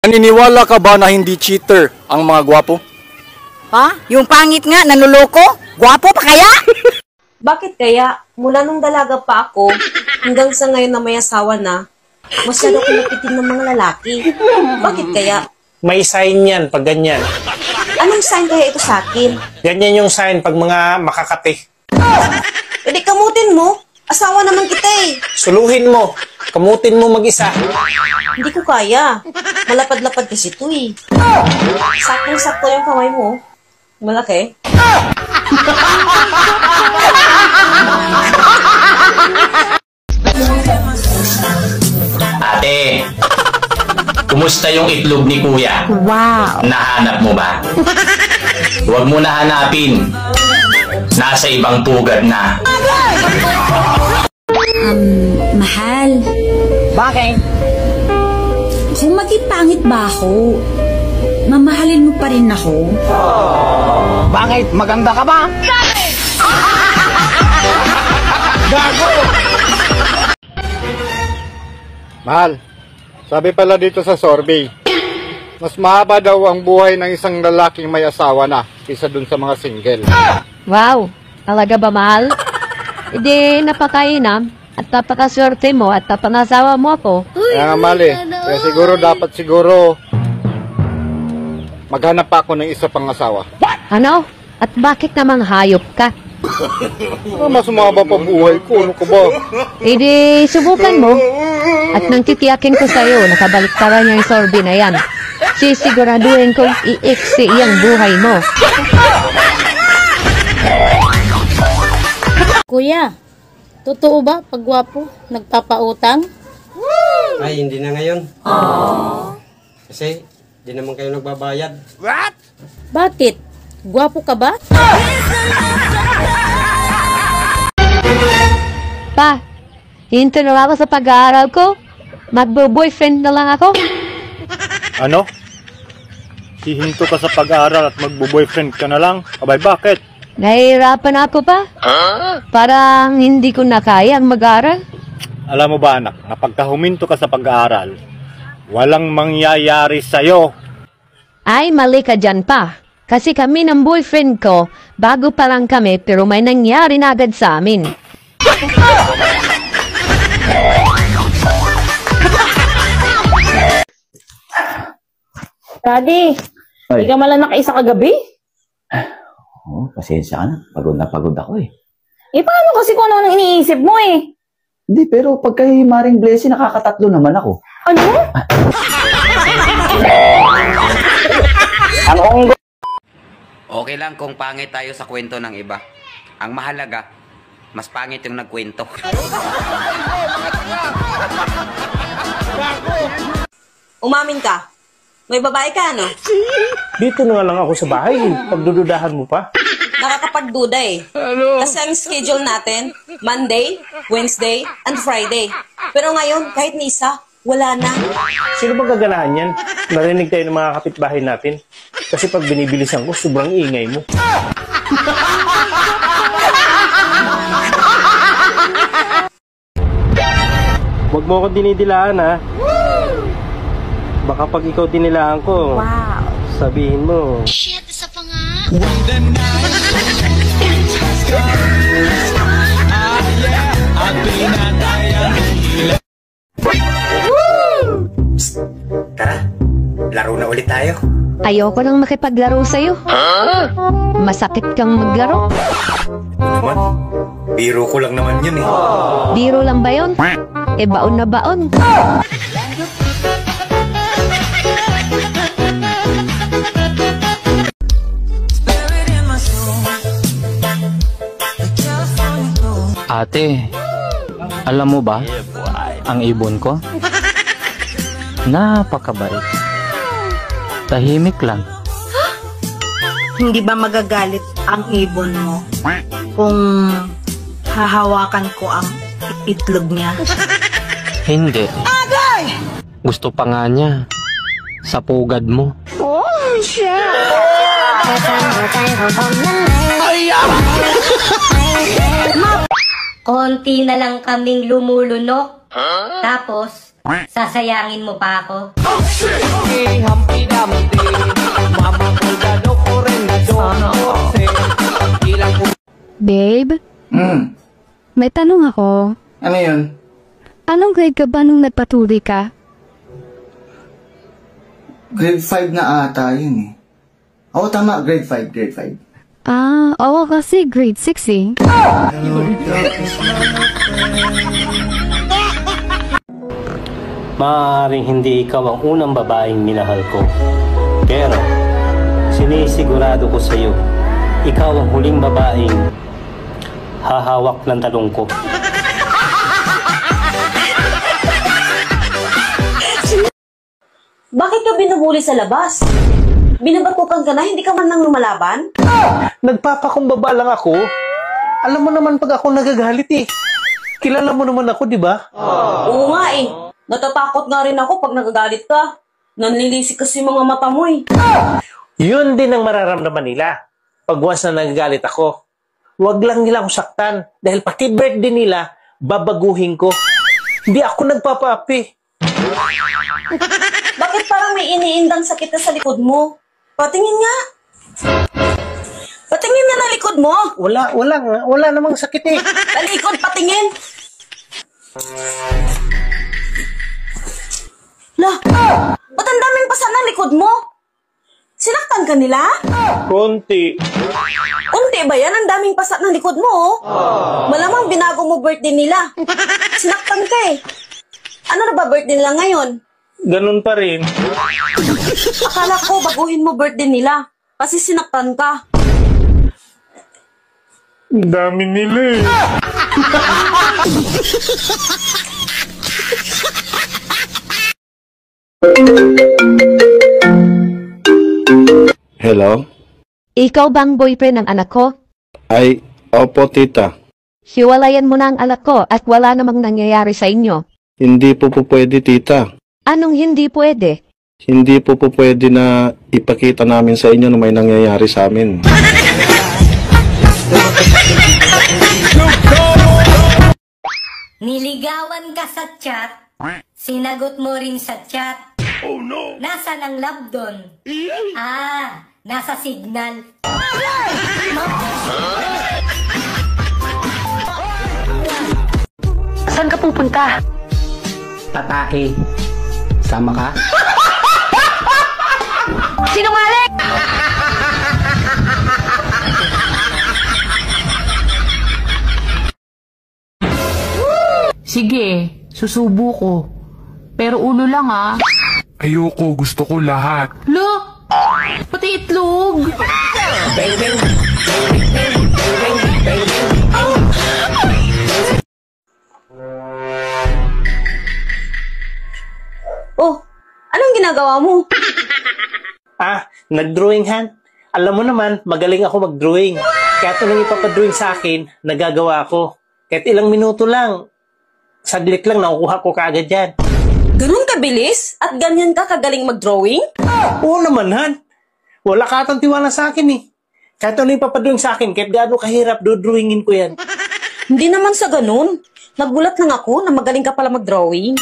Naniniwala ka ba na hindi cheater ang mga gwapo? Ha? Yung pangit nga, nanuloko? Gwapo pa kaya? Bakit kaya, mula nung dalaga pa ako, hanggang sa ngayon na may asawa na, masyado ko napitin ng mga lalaki. Bakit kaya? May sign yan pag ganyan. Anong sign kaya ito sa akin? Ganyan yung sign pag mga makakati. E di kamutin mo. Asawa naman kita eh. Suluhin mo. Kamutin mo mag-isa. Hindi ko kaya. Malapad-lapad kasi ito eh. Saktong-sakto yung kamay mo. Malaki. Ate, kumusta yung itlog ni Kuya? Wow! Nahanap mo ba? Huwag mo na hanapin. Nasa ibang pugad na. Mahal. Bakit? Kung maging pangit ba ako, mamahalin mo pa rin ako? Bakit? Maganda ka ba? Mahal, sabi pala dito sa survey, mas mahaba daw ang buhay ng isang lalaking may asawa na kaysa dun sa mga single. Wow! Talaga ba, mahal? Hindi napakainam at napakaswerte mo at napangasawa mo ako. Kaya nga mahal eh, kaya siguro maghanap pa ako ng isa pang asawa. Ano? At bakit naman hayop ka? Mas mahaba pa buhay ko, ano ka ba? Hindi subukan mo. At nang titiyakin ko sa'yo, nakabalik tara niya yung survey na yan. Sisiguraduhin kong i-iksi iyang buhay mo. Kuya, totoo ba pag gwapo, nagpapautang? Ay, hindi na ngayon. Kasi, di naman kayo nagbabayad. Bakit? Gwapo ka ba? Pa, hinto na ako sa pag-aaral ko. Magbo-boyfriend na lang ako. Ano? Hihinto ka sa pag-aaral at magbo-boyfriend ka na lang? Abay, bakit? Nahihirapan ako pa. Parang hindi ko na kayang mag-aaral. Alam mo ba anak, na pagka huminto ka sa pag-aaral, walang mangyayari sa'yo. Ay, mali ka dyan pa. Kasi kami ng boyfriend ko, bago pa lang kami pero may nangyari na agad sa amin. Daddy, hindi ka malang nakaisa kagabi? Oh, pasensya ka na. Pagod na pagod ako eh. Eh, paano kasi kung ano iniisip mo eh? Hindi, pero pagka Maring Blessing, nakakatatlo naman ako. Ano? Ang onggo! Okay lang kung pangit tayo sa kwento ng iba. Ang mahalaga, mas pangit yung nagkwento. Umamin ka. May babae ka, no? Dito na nga lang ako sa bahay. Pagdududahan mo pa. Nakakapagduda eh. Kasi ang schedule natin, Monday, Wednesday, and Friday. Pero ngayon, kahit ni isa, wala na. Sino ba gaganahan yan? Narinig tayo ng mga kapitbahay natin. Kasi pag binibilisan ko, sobrang ingay mo. Huwag mo ako dinidilaan, ha? Baka pag ikaw dinilaan ko, sabihin mo. Shit, isa pa nga. Tara, laro na ulit tayo. Ayoko nang makipaglaro sa'yo. Masakit kang maglaro. Naman, biro ko lang naman yun eh. Biro lang ba yun? Eh, baon na baon. Ate, alam mo ba ang ibon ko? Napakabait. Tahimik lang. Hindi ba magagalit ang ibon mo kung hahawakan ko ang itlog niya? Hindi. Gusto pa nga niya. Sa pugad mo. Konti na lang kaming lumulunok. Tapos, Sasayangin mo pa ako? Babe? May tanong ako. Ano yun? Anong grade ka ba nung nagpatuli ka? Grade 5 na ata yun eh. Oo, tama. Grade 5, grade 5. Ah, oo kasi grade 6 eh. Maaaring hindi ikaw ang unang babaeng minahal ko. Pero, sinisigurado ko sa iyo, ikaw ang huling babaeng hahawak ng talong ko. Bakit ka binubuli sa labas? Binabatukan ka na, hindi ka man nang lumalaban? Nagpapakumbaba lang ako. Alam mo naman pag ako nagagalit eh. Kilala mo naman ako, di ba? Oo nga eh. Natatakot nga rin ako pag nagagalit ka. Nanlilisik kasi mga mata mo eh. Yun din ang mararamdaman nila. Pag once na nagagalit ako, wag lang nila akong saktan. Dahil pati birthday nila, babaguhin ko. Hindi ako nagpapaapi. Bakit parang may iniindang sakit na sa likod mo? Patingin nga. Patingin nga na likod mo. Wala namang sakit eh. Talikod, patingin. Lah, ba't ang daming pasa ng likod mo? Sinaktan ka nila? Konti. Unti ba yan? Ang daming pasa ng likod mo, oh. Malamang binago mo birthday nila. Sinaktan ka eh. Ano na ba birthday nila ngayon? Ganun pa rin. Akala ko baguhin mo birthday nila. Kasi sinaktan ka. Ang dami nila eh. Hello? Ikaw bang boyfriend ng anak ko? Ay, opo tita. Hiwalayan mo na ang anak ko at wala namang nangyayari sa inyo. Hindi po pwede tita. Anong hindi pwede? Hindi po pwede na ipakita namin sa inyo na may nangyayari sa amin. Niligawan ka sa chat, sinagot mo rin sa chat. Oh no! Nasaan ang love doon? Ah, nasa signal. Saan ka pupunta? Tatae. Sama ka? Sinungaling! Sige, susubo ko. Pero ulo lang ah. Ayoko, gusto ko lahat. Lo! Pati itlog! Oh, anong ginagawa mo? Nag-drawing Han. Alam mo naman, magaling ako mag-drawing. Kaya ito nang ipapadrawing sa akin, nagagawa ko. Kahit ilang minuto lang, saglit lang, nakukuha ko kaagad yan. Ganun kabilis? At ganyan ka kagaling mag-drawing? Oo naman, Han. Wala ka atang tiwala sa akin eh. Kahit ano ipapadrawing sa akin, kahit gaano kahirap, dodrawingin ko yan. Hindi naman sa ganun. Nagulat lang ako na magaling ka pala mag-drawing.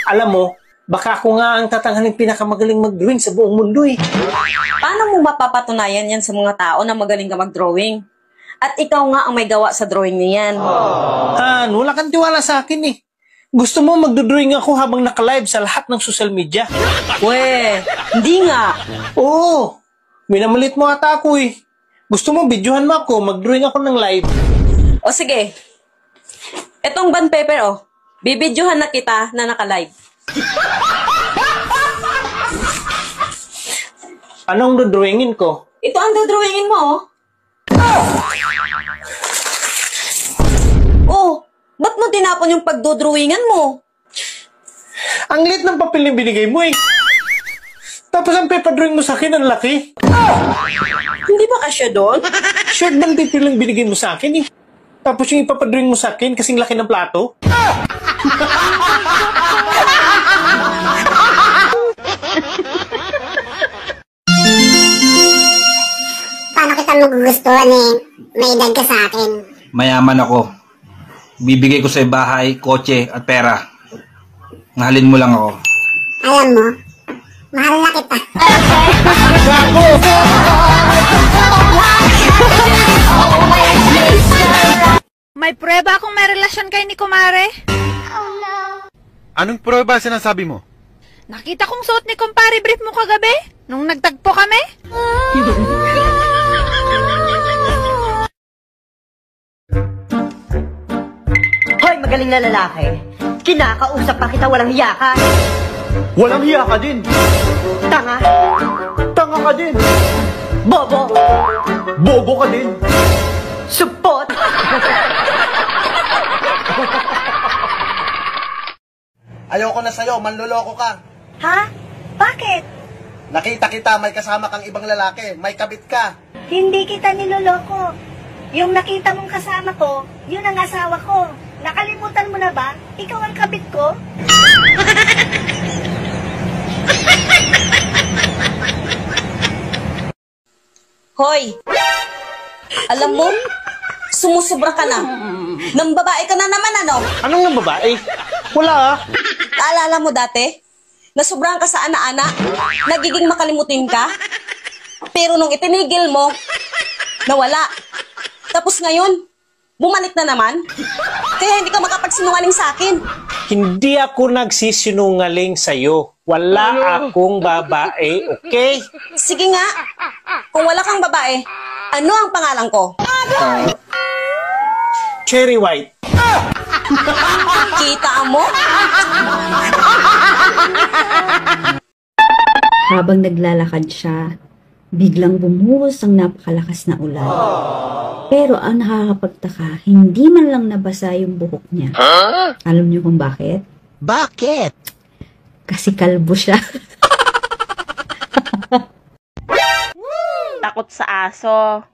Alam mo, baka ako nga ang tatanghaling pinakamagaling mag-drawing sa buong mundo eh. Paano mo mapapatunayan yan sa mga tao na magaling ka mag-drawing? At ikaw nga ang may gawa sa drawing niyan. Han, wala kang tiwala sa akin eh. Gusto mo magdodrawing ako habang naka-live sa lahat ng social media? We, hindi nga. Oo, minamalit mo ata ako eh. Gusto mo videohan mo ako, mag-drawing ako ng live. O sige, etong band paper oh, bibidyohan na kita na naka-live. Anong dodrawingin ko? Ito ang dodrawingin mo oh. Oh, ba't mo tinapon yung pagdodrawingan mo? Ang lit ng papel na binigay mo eh. Tapos ang paper-drawing mo sa akin, ang laki. Hindi ba kasya doon? Short ng paper lang binigay mo sa akin eh. Tapos yung ipapadrawing mo sa akin, kasing laki ng plato. Paano kita magugustuhan eh? May edad ka sa akin. Mayaman ako. Bibigay ko sa bahay, kotse at pera. Mahalin mo lang ako. Alam mo, mahal na kita. May prueba akong may relasyon kay ni Kumare. Anong prueba sinasabi mo? Nakita kong suot ni Kumpare brief mo kagabi, nung nagtagpo kami. Hoy, magaling na lalaki. Kinakausap pa kita, walang hiya ka. Walang hiya ka din. Tanga. Tanga ka din. Bobo. Bobo ka din. Supot. Ayoko na sa'yo, manloloko ka. Ha? Bakit? Nakita kita, may kasama kang ibang lalaki, may kabit ka. Hindi kita niloloko. Yung nakita mong kasama ko, yun ang asawa ko. Nakalimutan mo na ba? Ikaw ang kabit ko? Hoy! Alam mo, sumusubra ka na. Nang babae ka na naman, ano? Anong nang babae? Wala ah. Naalala mo dati? Nasubrahan ka sa ana-ana? Nagiging makalimutin ka? Pero nung itinigil mo, nawala. Tapos ngayon, bumalik na naman? Kaya hindi ka makapagsinungaling sa akin. Hindi ako nagsisinungaling sa'yo. Wala akong babae, okay? Sige nga, kung wala kang babae, ano ang pangalan ko? Cherry White. Kita mo? Habang naglalakad siya, biglang bumuhos ang napakalakas na ulan. Pero ang nakakapagtaka, hindi man lang nabasa yung buhok niya. Alam niyo kung bakit? Bakit? Kasi kalbo siya. Takot sa aso.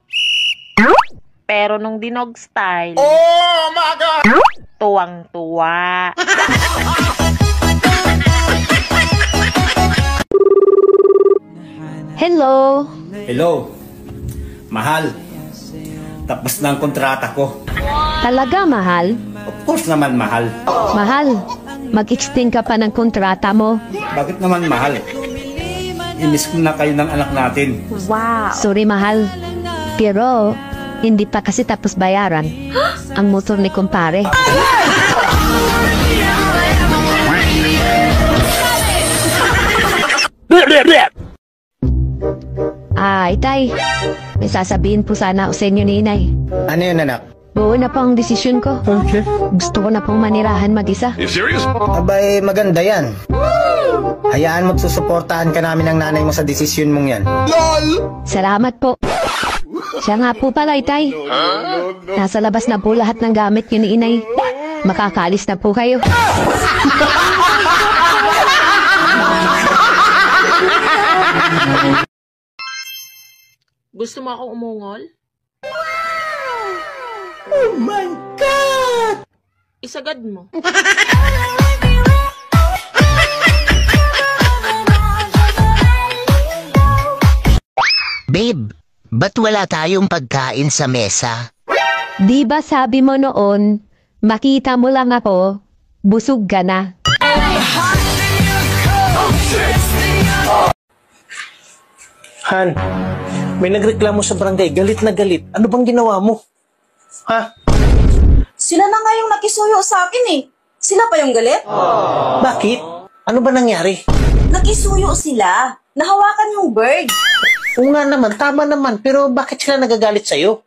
Pero nung dinog style, Oh my God! tuwang-tuwa. Hello? Hello. Mahal. Tapos na ang kontrata ko. Talaga, mahal? Of course naman, mahal. Mahal, mag-extend ka pa ng kontrata mo. Bakit naman, mahal? Inis ko na kayo ng anak natin. Wow. Sorry, mahal. Pero, hindi pa kasi tapos bayaran ang motor ni kumpare. Itay, may sasabihin po sana ako sa inyo ni Inay. Ano yun, anak? Buo na po ang desisyon ko. Gusto ko na pong manirahan mag-isa. You serious? Abay, maganda yan. Hayaan mo't susuportahan ka namin ng nanay mo sa desisyon mong yan. Salamat po. Siya nga po pala, Itay. Nasa labas na po lahat ng gamit niyo ni Inay. Makakalis na po kayo. Gusto mo akong umungol? Oh my God! Isagad mo. Babe, ba't wala tayong pagkain sa mesa? Di ba sabi mo noon, makita mo lang ako, busog ka na. Han, may nagreklamo sa barangay. Galit na galit. Ano bang ginawa mo? Ha? Sila na nga yung nakisuyo sa akin eh. Sila pa yung galit? Bakit? Ano ba nangyari? Nakisuyo sila. Nahawakan yung bird. Oo nga naman, tama naman. Pero bakit sila nagagalit sa'yo?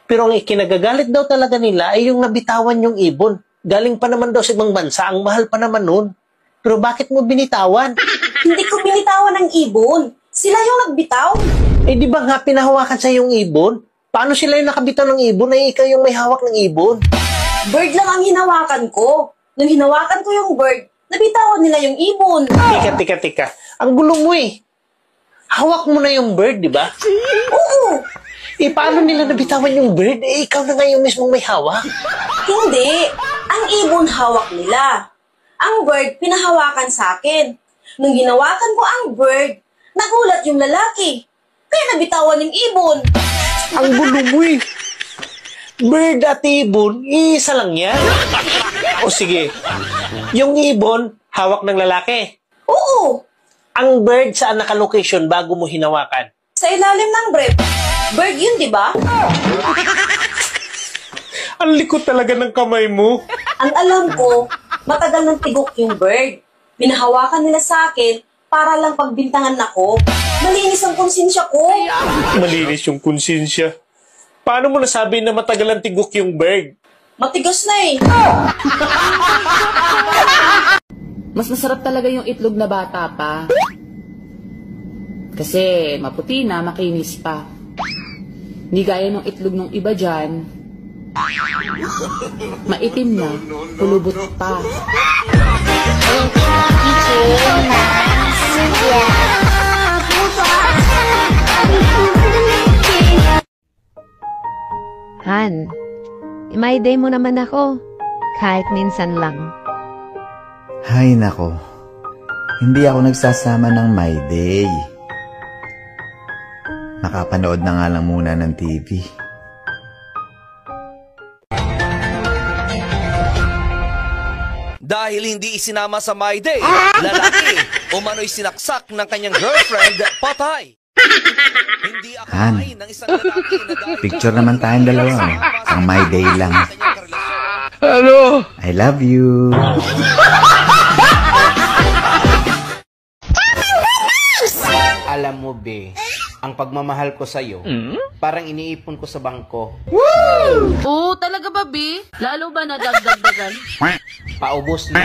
Pero ang ikinagagalit daw talaga nila ay yung nabitawan yung ibon. Galing pa naman daw sa ibang bansa. Ang mahal pa naman nun. Pero bakit mo binitawan? Hindi ko binitawan ng ibon. Sila yung nagbitaw. Eh di ba nga pinahawakan sa yung ibon? Paano sila yung nakabitaw ng ibon ay ikaw yung may hawak ng ibon? Bird lang ang hinawakan ko. Nung hinawakan ko yung bird, nabitawan nila yung ibon. Tika. Ang gulo mo eh. Hawak mo na yung bird, di ba? Oo. Eh paano nila nabitawan yung bird? Eh ikaw na nga yung mismong may hawak. Hindi. Ang ibon hawak nila. Ang bird pinahawakan sa akin. Nung hinawakan ko ang bird, nagulat yung lalaki. Kaya nabitawan yung ibon. Ang gulo mo eh. Bird at ibon, isa lang yan. O sige, yung ibon, hawak ng lalaki. Oo. Ang bird, saan naka-location bago mo hinawakan? Sa ilalim ng brief. Bird yun, di ba? Ang likot talaga ng kamay mo. Ang alam ko, matagal ng tigok yung bird. Pinahawakan nila sa akin para lang pagbintangan ako. Malinis ang konsensya ko. Malinis yung konsensya. Paano mo nasabi na matagal ang tigok yung bird? Matigas na eh. Mas masarap talaga yung itlog na bata pa. Kasi maputi na, makinis pa. Hindi gaya ng itlog ng iba dyan. Maitim na, pulubot pa. Han, may day mo naman ako. Kahit minsan lang. Hay nako, hindi ako nagsasama ng My Day. Nakapanood na nga lang muna ng TV. Dahil hindi isinama sa My Day, lalaki umano'y sinaksak ng kanyang girlfriend, patay. Han, picture naman tayong dalawa. Ang My Day lang. Hello! I love you. Alam mo, be, ang pagmamahal ko sa'yo, parang iniipon ko sa bangko. Oo, talaga ba, B? Lalo ba nadagdagdagan? Paubos na.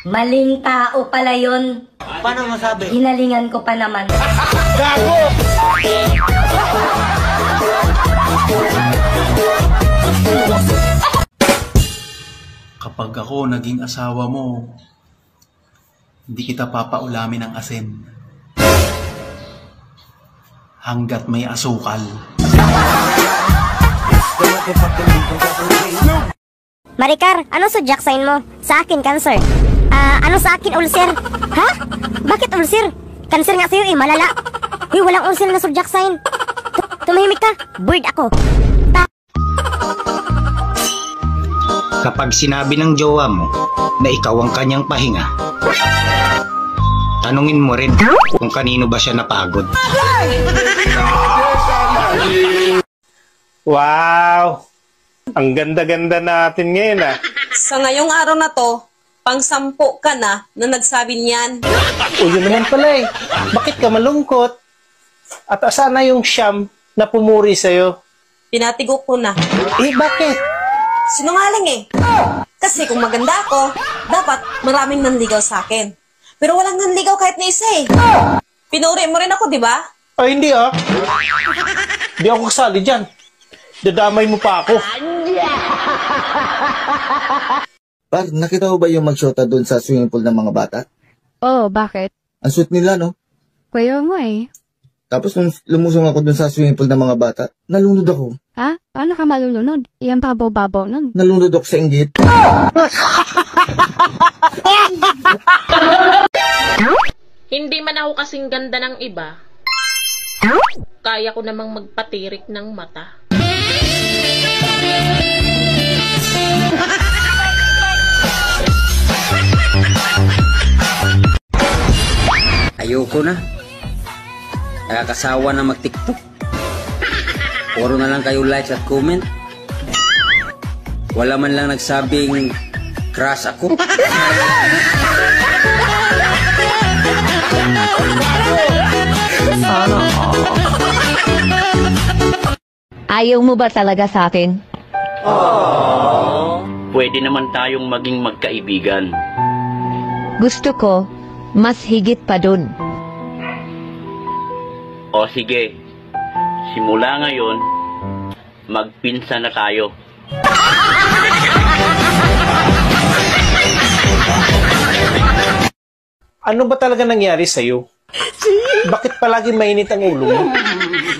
Maling tao pala yun. Paano masabi? Hinalingan ko pa naman. Gago! Kapag ako naging asawa mo, hindi kita papaulamin ng asin. Hanggat may asukal. Maricar, ano zodiac sign mo? Sa akin, Cancer. Ano sa akin, ulcer? Ha? Bakit ulcer? Cancer nga sa'yo eh, malala. Uy, walang ulcer na zodiac sign. Tumahimik ka, bird ako. Kapag sinabi ng jowa mo na ikaw ang kanyang pahinga, tanungin mo rin kung kanino ba siya napagod. Wow! Ang ganda-ganda natin ngayon ah. Sa ngayong araw na to, pang-sampu ka na nagsabi niyan. O yun naman pala eh. Bakit ka malungkot? At asan na yung siyam na pumuri sa'yo? Pinatigok ko na. Eh, bakit? Sinungaling eh. Kasi kung maganda ako, dapat maraming nanligaw sa akin. Pero walang nanligaw kahit na isa eh. Pinuri mo rin ako, di ba? Ay, hindi ah. Hindi ako kasali dyan. Dadamay mo pa ako. Par, nakita mo ba yung magshota doon sa swimming pool ng mga bata? Oh, bakit? Ang sweet nila, no? Kaya mo eh. Tapos nung lumusong ako doon sa swimming pool ng mga bata, nalunod ako. Ha? Paano ka malulunod? Iyan babaw-babaw nun. Nalunod ako sa inggit. Hindi man ako kasing ganda ng iba. Kaya ko namang magpatirik ng mata. Ayoko na. Nakakasawa na mag-TikTok. Puro na lang kayo likes at comment. Wala man lang nagsabing crush ako. Ayaw mo ba talaga sa akin? Pwede naman tayong maging magkaibigan. Gusto ko, mas higit pa dun. O sige, simula ngayon, magpinsan na tayo. Ano ba talaga nangyari sa'yo? Bakit palagi mainit ang ulo mo?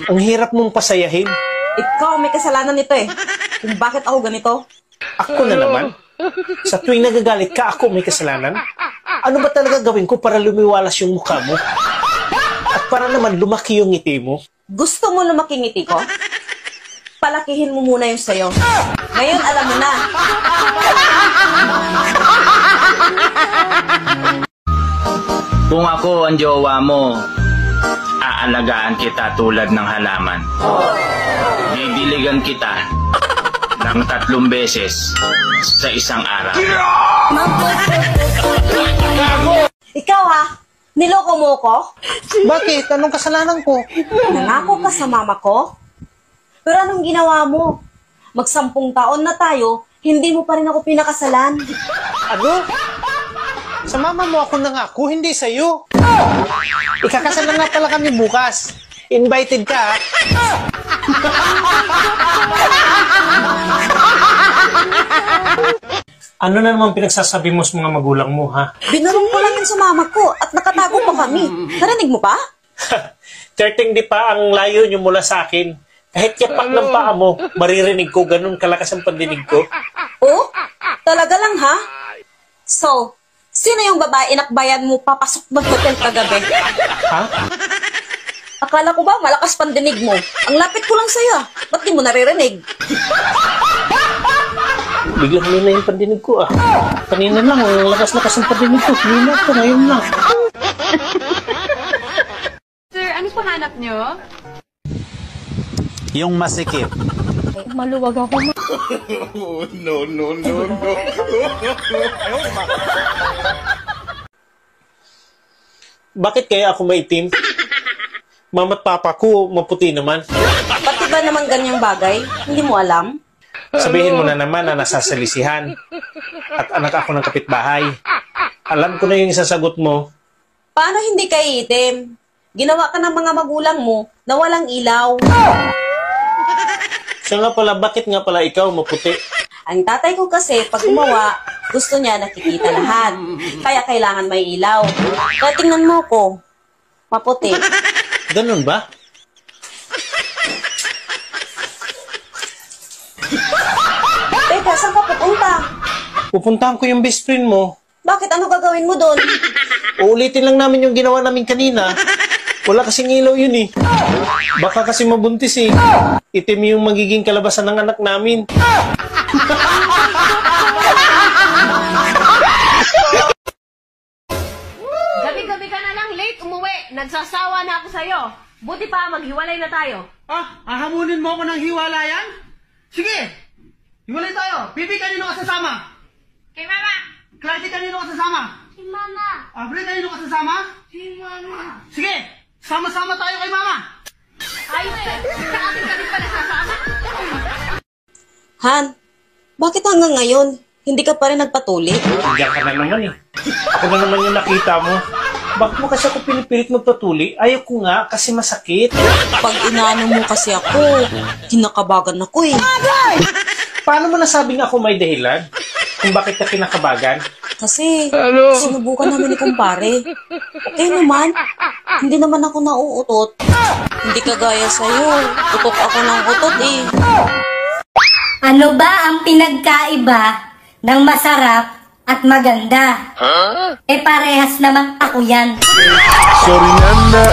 Ang hirap mong pasayahin. Ikaw may kasalanan nito eh. Kung bakit ako ganito. Ako na naman? Sa tuwing nagagalit ka, ako may kasalanan? Ano ba talaga gawin ko para lumiwalas yung mukha mo? At para naman lumaki yung ngiti mo. Gusto mo lumaki ngiti ko? Palakihin mo muna yung sayo. Ngayon, alam mo na. Kung ako ang jowa mo, aalagaan kita tulad ng halaman. Didiligan kita ng 3 beses sa isang araw. Ikaw ha? Niloko mo ko? Bakit? Anong kasalanan ko? Nangako ka sa mama ko? Pero anong ginawa mo? Mag-10 taon na tayo, hindi mo pa rin ako pinakasalan. Ano? Sa mama mo ako nangako, hindi sa'yo. Ikakasal na nga pala kami bukas. Invited ka, ha? Ano na naman pinagsasabi mo sa mga magulang mo, ha? Binarong ko lang yun sa mama ko at nakatago pa kami. Narinig mo pa? 13 di pa ang layo nyo mula sa akin. Kahit yapak ng paa mo, maririnig ko, ganun kalakas ang pandinig ko. Oh? Talaga lang, ha? So, sino yung babae inakbayan mo papasok ng hotel kagabi? Ha? Akala ko ba malakas pandinig mo? Ang lapit ko lang sa'yo. Ba't di mo naririnig? Biglang huli na yung pandinig ko, ah. Kanina lang, ang lakas-lakas ang pandinig ko. Huli na ito, ngayon lang. Sir, ano pa hanap nyo? Yung masikip. Maluwag ako. No. Bakit kaya ako maitim? Mama at papa ko, maputi naman. Pati ba naman ganyang bagay? Hindi mo alam? Sabihin mo na naman na nasasalisihan. At anak ako ng kapitbahay. Alam ko na yung isasagot mo. Paano hindi ka iitim? Ginawa ka ng mga magulang mo na walang ilaw. Siya nga pala, bakit nga pala ikaw maputi? Ang tatay ko kasi, pag gumawa, gusto niya nakikita lahat. Kaya kailangan may ilaw. Kaya tingnan mo ko, maputi. Ganun ba? Teka, saan ka pupunta? Pupuntahan ko yung best friend mo. Bakit? Ano gagawin mo doon? Uulitin lang namin yung ginawa namin kanina. Wala kasing ilaw yun eh. Baka kasi mabuntis eh. Itim yung magiging kalabasan ng anak namin. Gabi-gabi ka na lang late umuwi. Nagsasawa na ako sa'yo. Buti pa maghiwalay na tayo. Ahamunin mo ako ng hiwalayan? Sige! Hiwalay tayo. Pipi, kanino ka sasama? Kay Mama! Clarity, kanino ka sasama? Si Mama! Abre, kanino ka sasama? Si Mama! Sige! Sama-sama tayo kay Mama! Ayos eh! Sa atin ka din pala sasama? Han, bakit hanggang ngayon, hindi ka pa rin nagpatuli? Diyan ka na naman eh. Ako na naman yung nakita mo. Bakit mo kasi ako pinipilit magpatuli? Ayaw ko nga kasi masakit. Pag inaano mo kasi ako, kinakabagan ako eh. Paano mo nasabing ako may dahilan? Kung bakit ka kinakabagan? Kasi, sinubukan namin ni kumpare. Okay naman, hindi naman ako nauutot. Hindi kagaya sa'yo, utot ako ng utot eh. Ano ba ang pinagkaiba ng masarap at maganda? Eh parehas namang ako yan. Sorry, Nana.